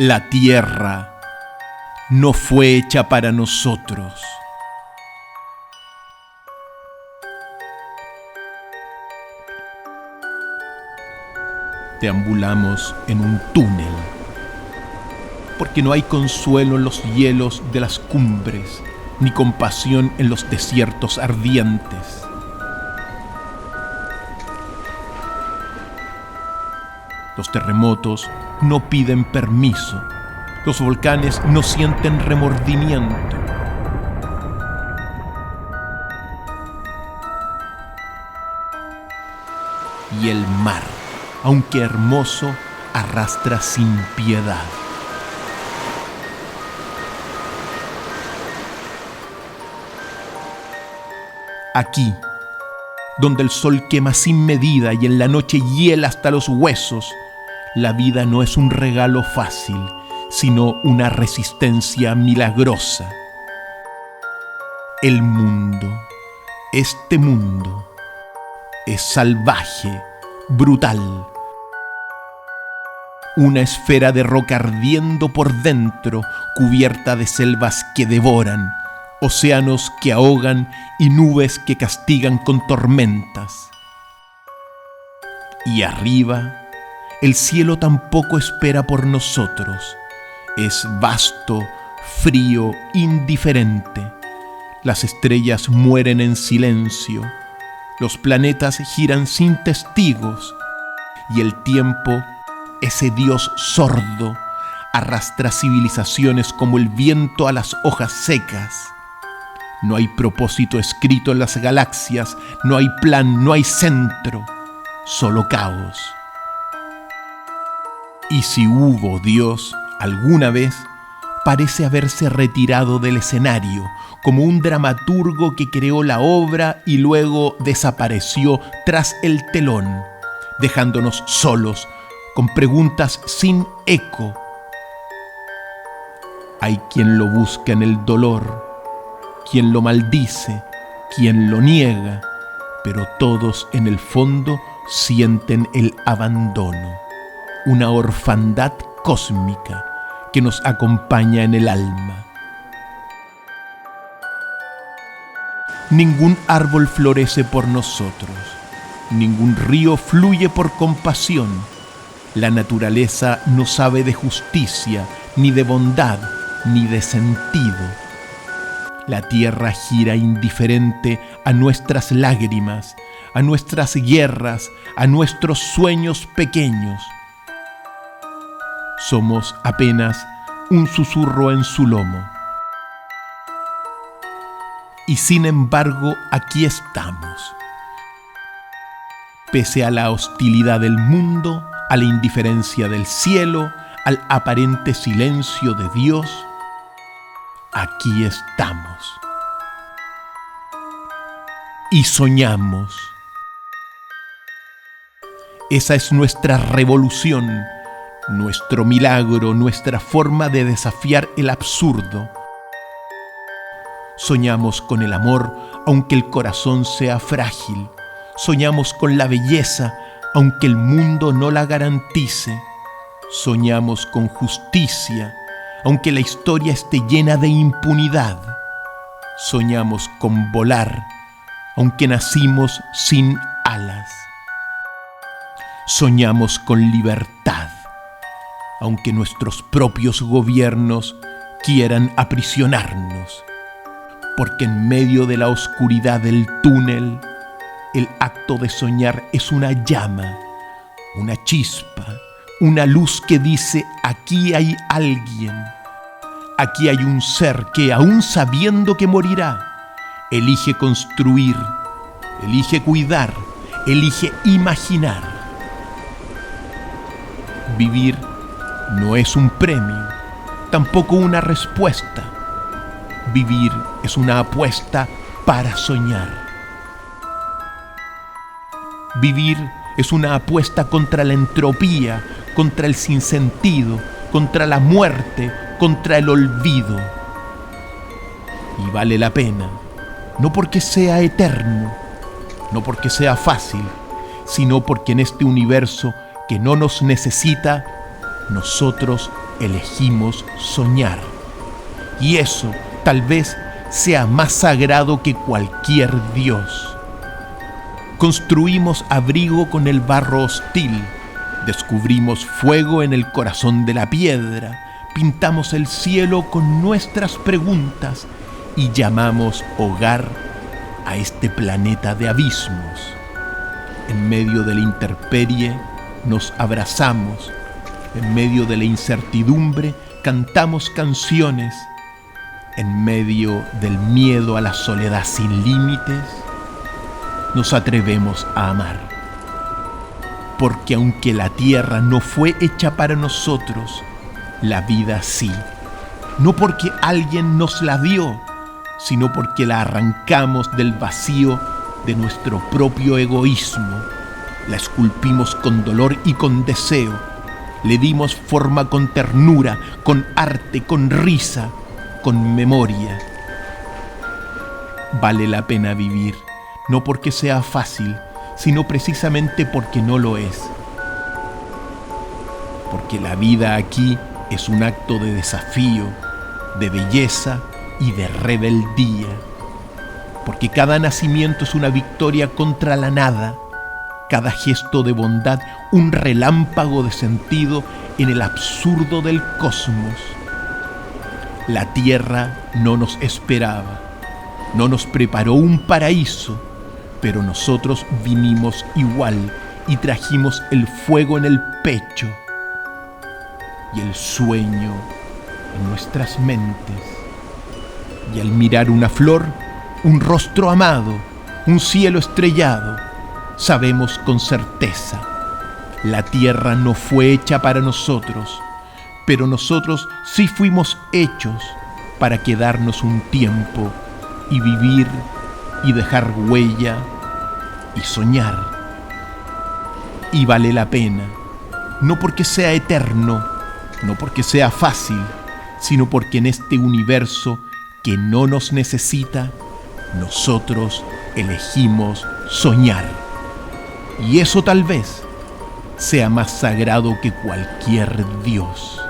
La tierra no fue hecha para nosotros. Deambulamos en un túnel, porque no hay consuelo en los hielos de las cumbres, ni compasión en los desiertos ardientes. Los terremotos no piden permiso, los volcanes no sienten remordimiento. Y el mar, aunque hermoso, arrastra sin piedad. Aquí, donde el sol quema sin medida y en la noche hiela hasta los huesos, la vida no es un regalo fácil, sino una resistencia milagrosa. El mundo, este mundo, es salvaje, brutal. Una esfera de roca ardiendo por dentro, cubierta de selvas que devoran, océanos que ahogan y nubes que castigan con tormentas. Y arriba, el cielo tampoco espera por nosotros. Es vasto, frío, indiferente. Las estrellas mueren en silencio. Los planetas giran sin testigos. Y el tiempo, ese Dios sordo, arrastra civilizaciones como el viento a las hojas secas. No hay propósito escrito en las galaxias, no hay plan, no hay centro, solo caos. Y si hubo Dios alguna vez, parece haberse retirado del escenario, como un dramaturgo que creó la obra y luego desapareció tras el telón, dejándonos solos, con preguntas sin eco. Hay quien lo busca en el dolor, quien lo maldice, quien lo niega, pero todos en el fondo sienten el abandono, una orfandad cósmica que nos acompaña en el alma. Ningún árbol florece por nosotros, ningún río fluye por compasión. La naturaleza no sabe de justicia, ni de bondad, ni de sentido. La tierra gira indiferente a nuestras lágrimas, a nuestras guerras, a nuestros sueños pequeños. Somos apenas un susurro en su lomo. Y sin embargo, aquí estamos. Pese a la hostilidad del mundo, a la indiferencia del cielo, al aparente silencio de Dios, aquí estamos. Y soñamos. Esa es nuestra revolución, nuestro milagro, nuestra forma de desafiar el absurdo. Soñamos con el amor, aunque el corazón sea frágil. Soñamos con la belleza, aunque el mundo no la garantice. Soñamos con justicia, aunque la historia esté llena de impunidad. Soñamos con volar, aunque nacimos sin alas. Soñamos con libertad, aunque nuestros propios gobiernos quieran aprisionarnos. Porque en medio de la oscuridad del túnel, el acto de soñar es una llama, una chispa, una luz que dice: aquí hay alguien, aquí hay un ser que, aún sabiendo que morirá, elige construir, elige cuidar, elige imaginar. Vivir no es un premio, tampoco una respuesta. Vivir es una apuesta para soñar. Vivir es una apuesta contra la entropía, contra el sinsentido, contra la muerte, contra el olvido. Y vale la pena, no porque sea eterno, no porque sea fácil, sino porque en este universo que no nos necesita, nosotros elegimos soñar. Y eso tal vez sea más sagrado que cualquier dios. Construimos abrigo con el barro hostil, descubrimos fuego en el corazón de la piedra, pintamos el cielo con nuestras preguntas y llamamos hogar a este planeta de abismos. En medio de la intemperie nos abrazamos, en medio de la incertidumbre cantamos canciones, en medio del miedo a la soledad sin límites, nos atrevemos a amar. Porque aunque la tierra no fue hecha para nosotros, la vida sí. No porque alguien nos la dio, sino porque la arrancamos del vacío de nuestro propio egoísmo. La esculpimos con dolor y con deseo. Le dimos forma con ternura, con arte, con risa, con memoria. Vale la pena vivir, no porque sea fácil, sino precisamente porque no lo es. Porque la vida aquí es un acto de desafío, de belleza y de rebeldía. Porque cada nacimiento es una victoria contra la nada, cada gesto de bondad un relámpago de sentido en el absurdo del cosmos. La tierra no nos esperaba, no nos preparó un paraíso, pero nosotros vinimos igual y trajimos el fuego en el pecho y el sueño en nuestras mentes. Y al mirar una flor, un rostro amado, un cielo estrellado, sabemos con certeza, la tierra no fue hecha para nosotros, pero nosotros sí fuimos hechos para quedarnos un tiempo y vivir y dejar huella y soñar. Y vale la pena, no porque sea eterno, no porque sea fácil, sino porque en este universo que no nos necesita, nosotros elegimos soñar. Y eso tal vez sea más sagrado que cualquier dios.